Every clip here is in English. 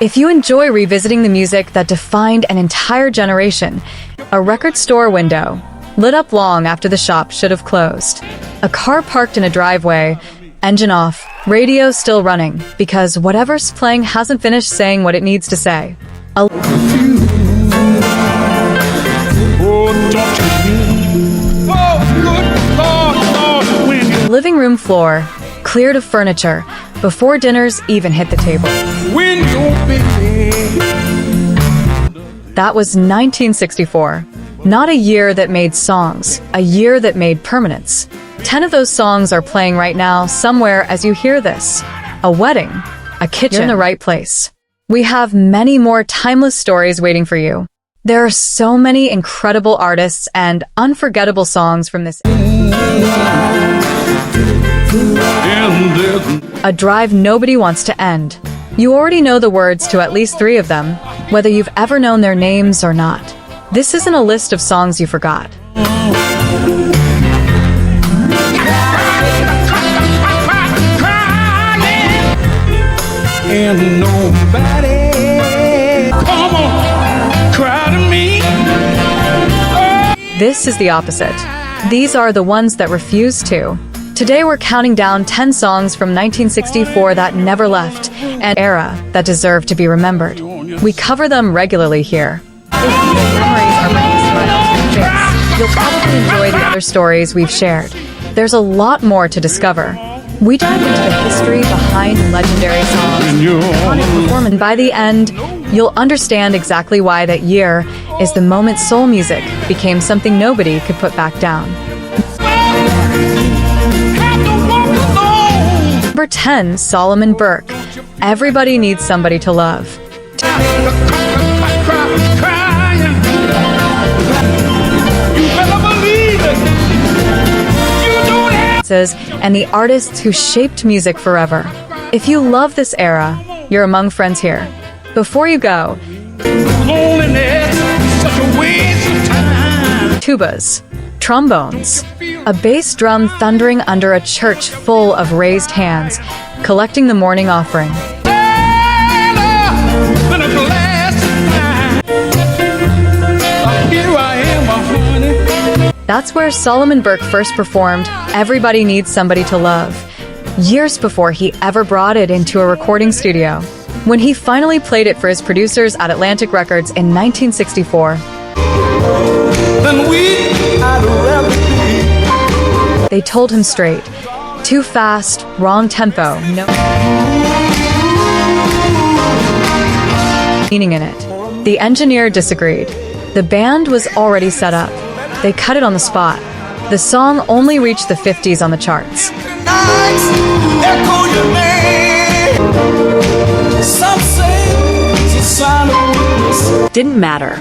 If you enjoy revisiting the music that defined an entire generation, a record store window, lit up long after the shop should have closed, a car parked in a driveway, engine off, radio still running, because whatever's playing hasn't finished saying what it needs to say. A living room floor, cleared of furniture, before dinners even hit the table. That was 1964. Not a year that made songs, a year that made permanence. 10 of those songs are playing right now somewhere as you hear this. A wedding, a kitchen. You're in the right place. We have many more timeless stories waiting for you. There are so many incredible artists and unforgettable songs from this. A drive nobody wants to end. You already know the words to at least 3 of them, whether you've ever known their names or not. This isn't a list of songs you forgot. And nobody come on, cry to me. This is the opposite. These are the ones that refuse to. Today we're counting down 10 songs from 1964 that never left, an era that deserve to be remembered. We cover them regularly here. If these memories are bringing a smile to your face, you'll probably enjoy the other stories we've shared. There's a lot more to discover. We dive into the history behind legendary songs, iconic performance, and by the end, you'll understand exactly why that year is the moment soul music became something nobody could put back down. Number 10, Solomon Burke. Everybody Needs Somebody to Love. And the artists who shaped music forever. If you love this era, you're among friends here. Before you go, tubas, trombones, a bass drum thundering under a church full of raised hands, collecting the morning offering. That's where Solomon Burke first performed Everybody Needs Somebody to Love, years before he ever brought it into a recording studio. When he finally played it for his producers at Atlantic Records in 1964, they told him straight, too fast, wrong tempo, no meaning in it. The engineer disagreed. The band was already set up. They cut it on the spot. The song only reached the 50s on the charts. Didn't matter.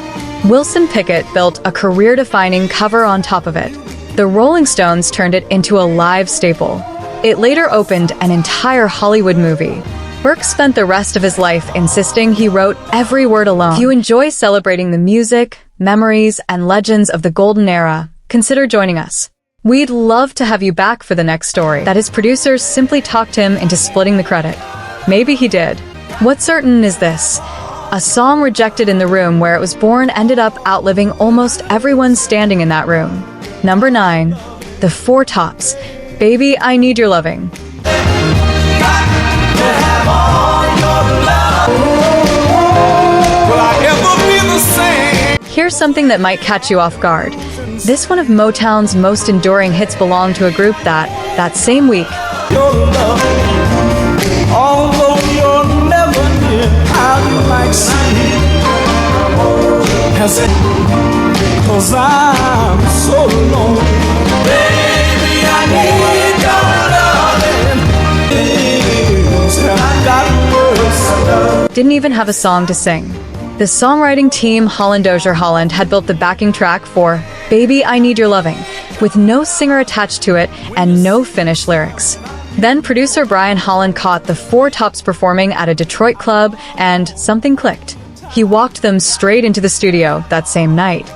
Wilson Pickett built a career-defining cover on top of it. The Rolling Stones turned it into a live staple. It later opened an entire Hollywood movie. Burke spent the rest of his life insisting he wrote every word alone. If you enjoy celebrating the music, memories, and legends of the golden era, consider joining us. We'd love to have you back for the next story that his producers simply talked him into splitting the credit. Maybe he did. What's certain is this. A song rejected in the room where it was born ended up outliving almost everyone standing in that room. Number 9. The Four Tops. Baby, I Need Your Loving. Here's something that might catch you off guard. This one of Motown's most enduring hits belonged to a group that same week, didn't even have a song to sing. The songwriting team Holland Dozier Holland had built the backing track for Baby, I Need Your Loving, with no singer attached to it and no finished lyrics. Then producer Brian Holland caught the Four Tops performing at a Detroit club and something clicked. He walked them straight into the studio that same night.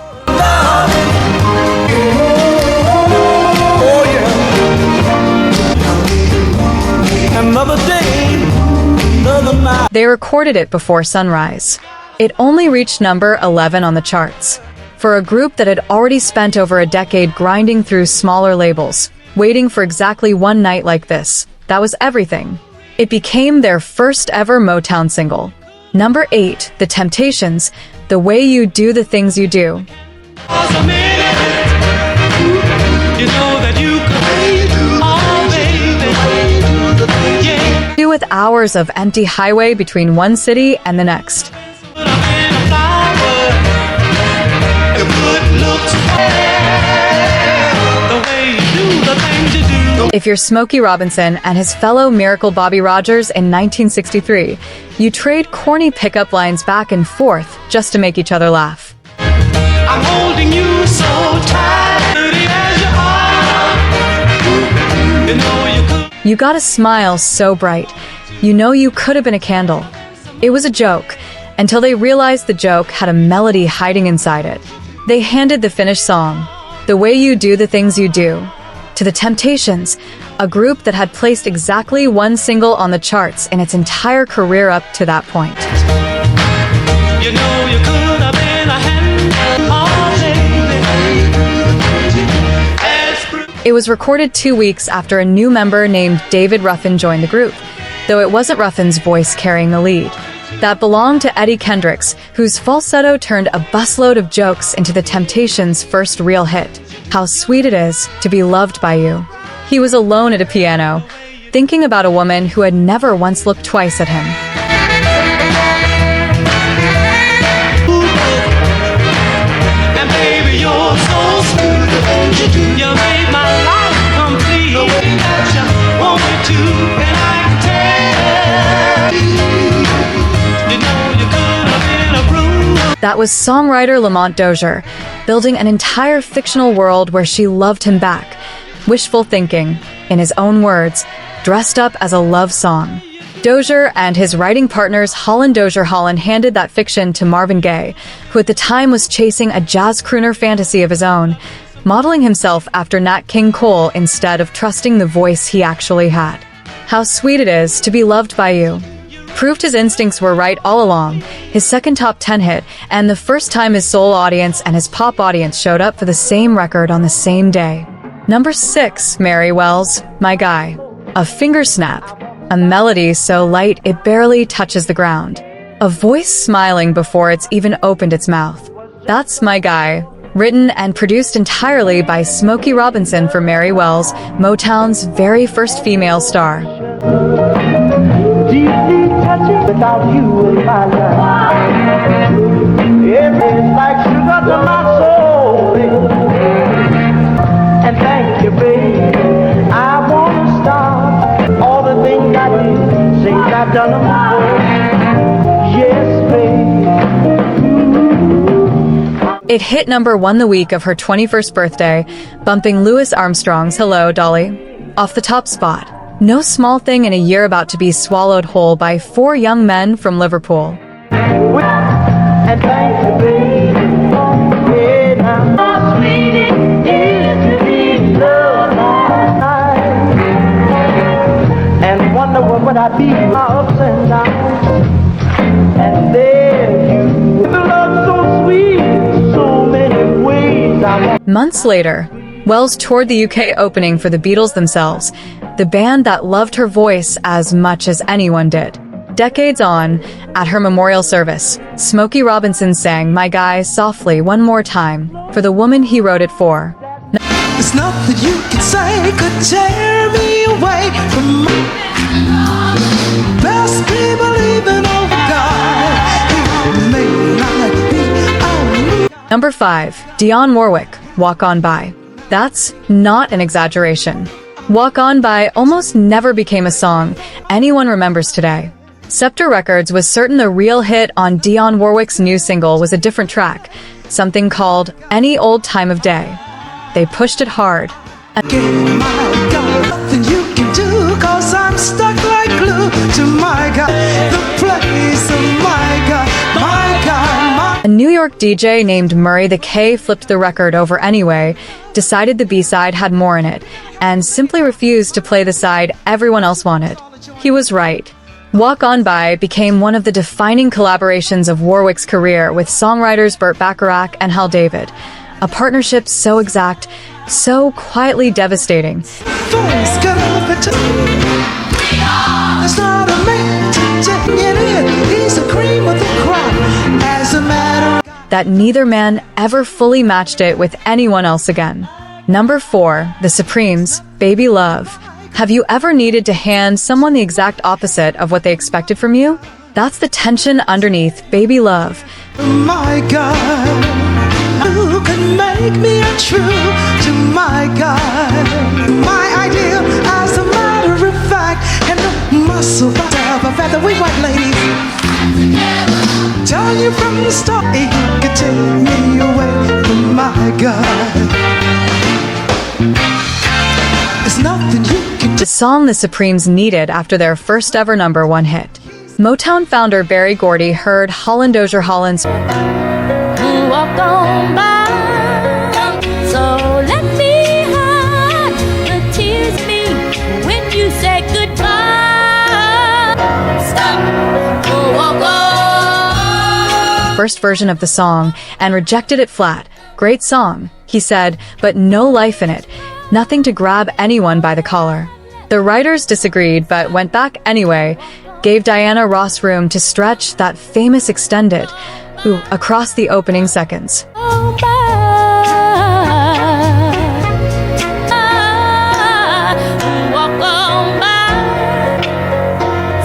Another day, another night. They recorded it before sunrise. It only reached number 11 on the charts. For a group that had already spent over a decade grinding through smaller labels, waiting for exactly one night like this, that was everything. It became their first ever Motown single. Number 8, The Temptations, The Way You Do the Things You Do. With hours of empty highway between one city and the next. If you're Smokey Robinson and his fellow Miracle Bobby Rogers in 1963, you trade corny pickup lines back and forth just to make each other laugh. I'm holding you so tight as you are. You know you could. You got a smile so bright, you know you could have been a candle. It was a joke, until they realized the joke had a melody hiding inside it. They handed the finished song, The Way You Do the Things You Do, to The Temptations, a group that had placed exactly one single on the charts in its entire career up to that point. You know you could have been a It was recorded 2 weeks after a new member named David Ruffin joined the group, though it wasn't Ruffin's voice carrying the lead. That belonged to Eddie Kendricks, whose falsetto turned a busload of jokes into The Temptations' first real hit, How Sweet It Is to Be Loved by You. He was alone at a piano, thinking about a woman who had never once looked twice at him. And baby, you're so sweet. You made my life complete. The way that you want me to, and I can tell. You know you could have been a groove. That was songwriter Lamont Dozier, building an entire fictional world where she loved him back. Wishful thinking, in his own words, dressed up as a love song. Dozier and his writing partners Holland Dozier Holland handed that fiction to Marvin Gaye, who at the time was chasing a jazz crooner fantasy of his own, modeling himself after Nat King Cole instead of trusting the voice he actually had. How Sweet It Is to Be Loved by You proved his instincts were right all along, his second top 10 hit, and the first time his soul audience and his pop audience showed up for the same record on the same day. Number 6, Mary Wells, My Guy. A finger snap, a melody so light it barely touches the ground. A voice smiling before it's even opened its mouth. That's My Guy, written and produced entirely by Smokey Robinson for Mary Wells, Motown's very first female star. Deeply touching without you in my life. It's like sugar to my soul. And thank you, baby. I wanna start all the things I did, things I've done them before. Yes, baby. It hit number 1 the week of her 21st birthday, bumping Louis Armstrong's Hello, Dolly off the top spot. No small thing in a year about to be swallowed whole by 4 young men from Liverpool. And thank you, baby. Yeah, now how sweet it is to be loved and wonder what would I be my ups and downs. And there you, the love so sweet, so many ways I. Months later, Wells toured the UK opening for the Beatles themselves, the band that loved her voice as much as anyone did. Decades on, at her memorial service, Smokey Robinson sang My Guy softly one more time for the woman he wrote it for. There's nothing you could say could tear me away from my best be believing of God. He may not be a Number 5, Dionne Warwick, Walk On By. That's not an exaggeration. Walk On By almost never became a song anyone remembers today. Scepter Records was certain the real hit on Dionne Warwick's new single was a different track, something called Any Old Time of Day. They pushed it hard. my God, nothing you can do, 'cause I'm stuck like glue to my God, the place of my God, my God, my. A New York DJ named Murray the K flipped the record over anyway, decided the B-side had more in it, and simply refused to play the side everyone else wanted. He was right. Walk On By became one of the defining collaborations of Warwick's career with songwriters Burt Bacharach and Hal David, a partnership so exact, so quietly devastating. It's not a man to take it in. He's the cream of the crop. As a matter that neither man ever fully matched it with anyone else again. Number 4, The Supremes, Baby Love. Have you ever needed to hand someone the exact opposite of what they expected from you? That's the tension underneath Baby Love. my God, who could make me untrue to my God? My ideal, as a matter of fact, and the muscle of a featherweight white lady. Tell you from the start, you could take me away from my God. There's nothing you can do. The song the Supremes needed after their first ever #1 hit. Motown founder Berry Gordy heard Holland Dozier Holland's Walk on by, so let me hide the tears me when you say goodbye. Stop, walk on. first version of the song and rejected it flat. Great song, he said, but no life in it. Nothing to grab anyone by the collar. The writers disagreed but went back anyway, gave Diana Ross room to stretch that famous extended across the opening seconds. Walk on by.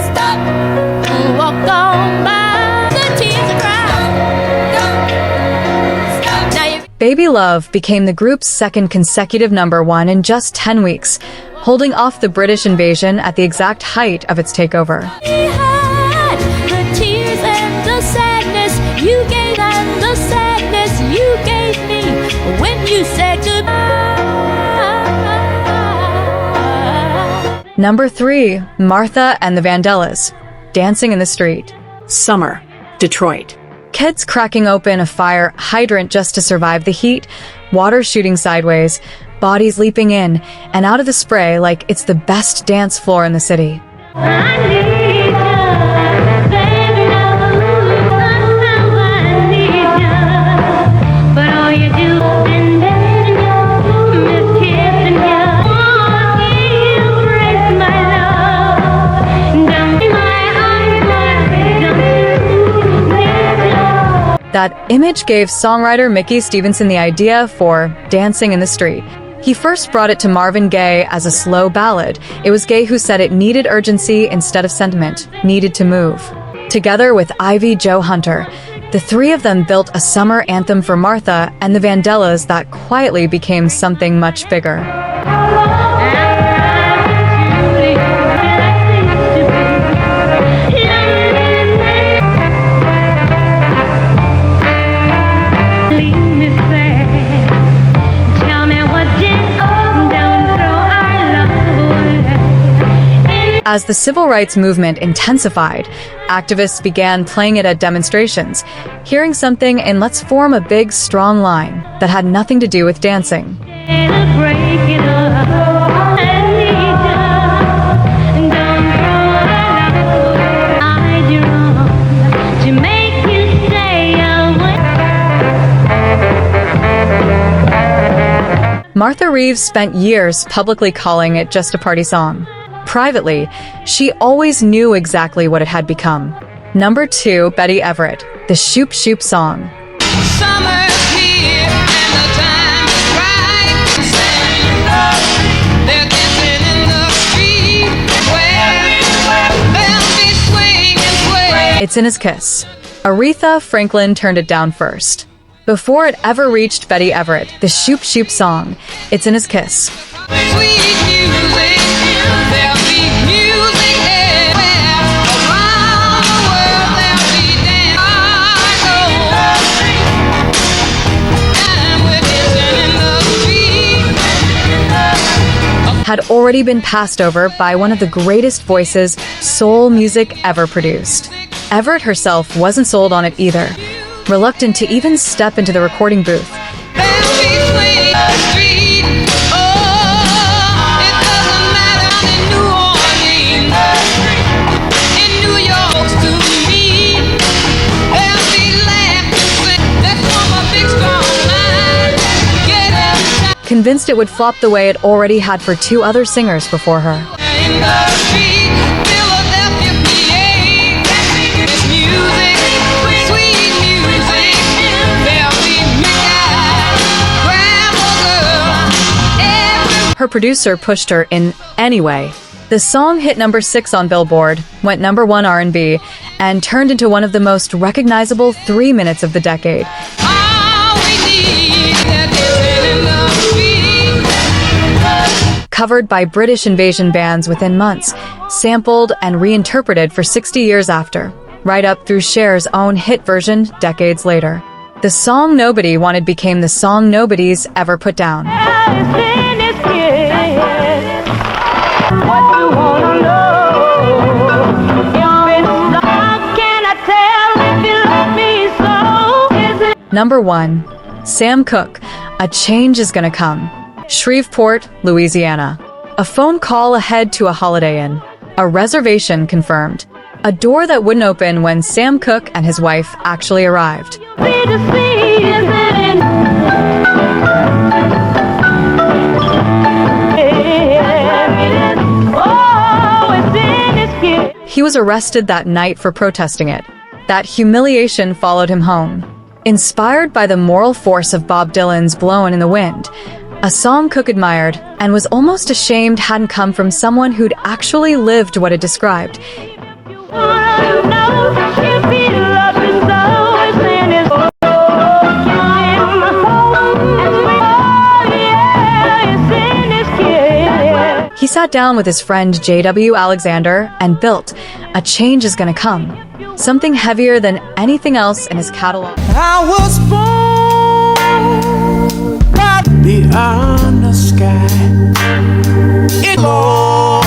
Stop, walk on by. The tears are crying. Stop. Now you Baby Love became the group's second consecutive #1 in just 10 weeks, holding off the British invasion at the exact height of its takeover. hide the tears and the sadness you gave and the sadness you gave me when you said goodbye. Number 3, Martha and the Vandellas, Dancing in the Street. Summer, Detroit. Kids cracking open a fire hydrant just to survive the heat, water shooting sideways, bodies leaping in and out of the spray like it's the best dance floor in the city. That image gave songwriter Mickey Stevenson the idea for Dancing in the Street. He first brought it to Marvin Gaye as a slow ballad. It was Gaye who said it needed urgency instead of sentiment, needed to move. Together with Ivy Jo Hunter, the three of them built a summer anthem for Martha and the Vandellas that quietly became something much bigger. As the civil rights movement intensified, activists began playing it at demonstrations, hearing something in "Let's form a big, strong line" that had nothing to do with dancing. Martha Reeves spent years publicly calling it just a party song. Privately, she always knew exactly what it had become. Number 2, Betty Everett, the Shoop Shoop Song. Summer's here and the time is right. They're dancing in the street where they'll be swinging and swaying. It's in his kiss. Aretha Franklin turned it down first. Before it ever reached Betty Everett, the Shoop Shoop Song, It's in His Kiss. Sweet music, there'll be music everywhere. Around the world there'll be dance. And we're dancing in the street. Had already been passed over by one of the greatest voices soul music ever produced. Everett herself wasn't sold on it either, reluctant to even step into the recording booth. There'll be swing the street. Oh, it doesn't matter in New Orleans. In convinced it would flop the way it already had for two other singers before her. In the street, Philadelphia, PA, it's music, sweet music. There'll be midnight, grab a girl, Her producer pushed her in anyway. The song hit number 6 on Billboard, went number 1 R&B, and turned into one of the most recognizable 3 minutes of the decade. all we need is that dancing in the street. Covered by British invasion bands within months, sampled and reinterpreted for 60 years after, right up through Cher's own hit version decades later. The song nobody wanted became the song nobody's ever put down. What you wanna know? How can I tell if you love me so? Is it Number 1. Sam Cooke, A Change Is Gonna Come. Shreveport, Louisiana. A phone call ahead to a Holiday Inn. A reservation confirmed. A door that wouldn't open when Sam Cooke and his wife actually arrived. see to see? Is it in? Oh, it's in this kid. He was arrested that night for protesting it. That humiliation followed him home. Inspired by the moral force of Bob Dylan's Blowin' in the Wind, a song Cooke admired and was almost ashamed hadn't come from someone who'd actually lived what it described. He sat down with his friend J.W. Alexander and built A Change Is Gonna Come, something heavier than anything else in his catalog. I was born right beyond the sky. It long.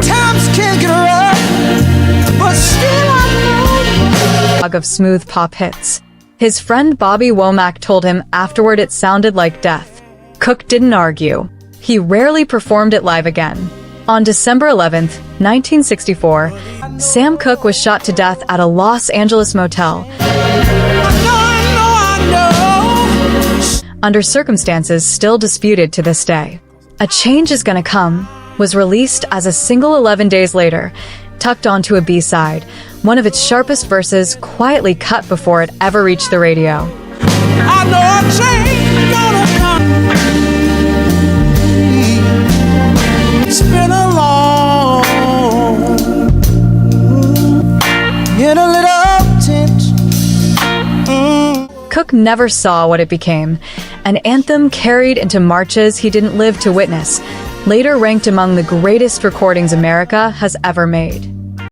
Times can get rough, but still I know. Of smooth pop hits. His friend Bobby Womack told him afterward it sounded like death. Cooke didn't argue. He rarely performed it live again. On December 11th, 1964, Sam Cooke was shot to death at a Los Angeles motel under circumstances still disputed to this day. A Change Is Gonna Come was released as a single 11 days later, tucked onto a B-side, one of its sharpest verses quietly cut before it ever reached the radio. I know a change gonna come. It's been a long, in a little tent. Cooke never saw what it became, an anthem carried into marches he didn't live to witness, later ranked among the greatest recordings America has ever made.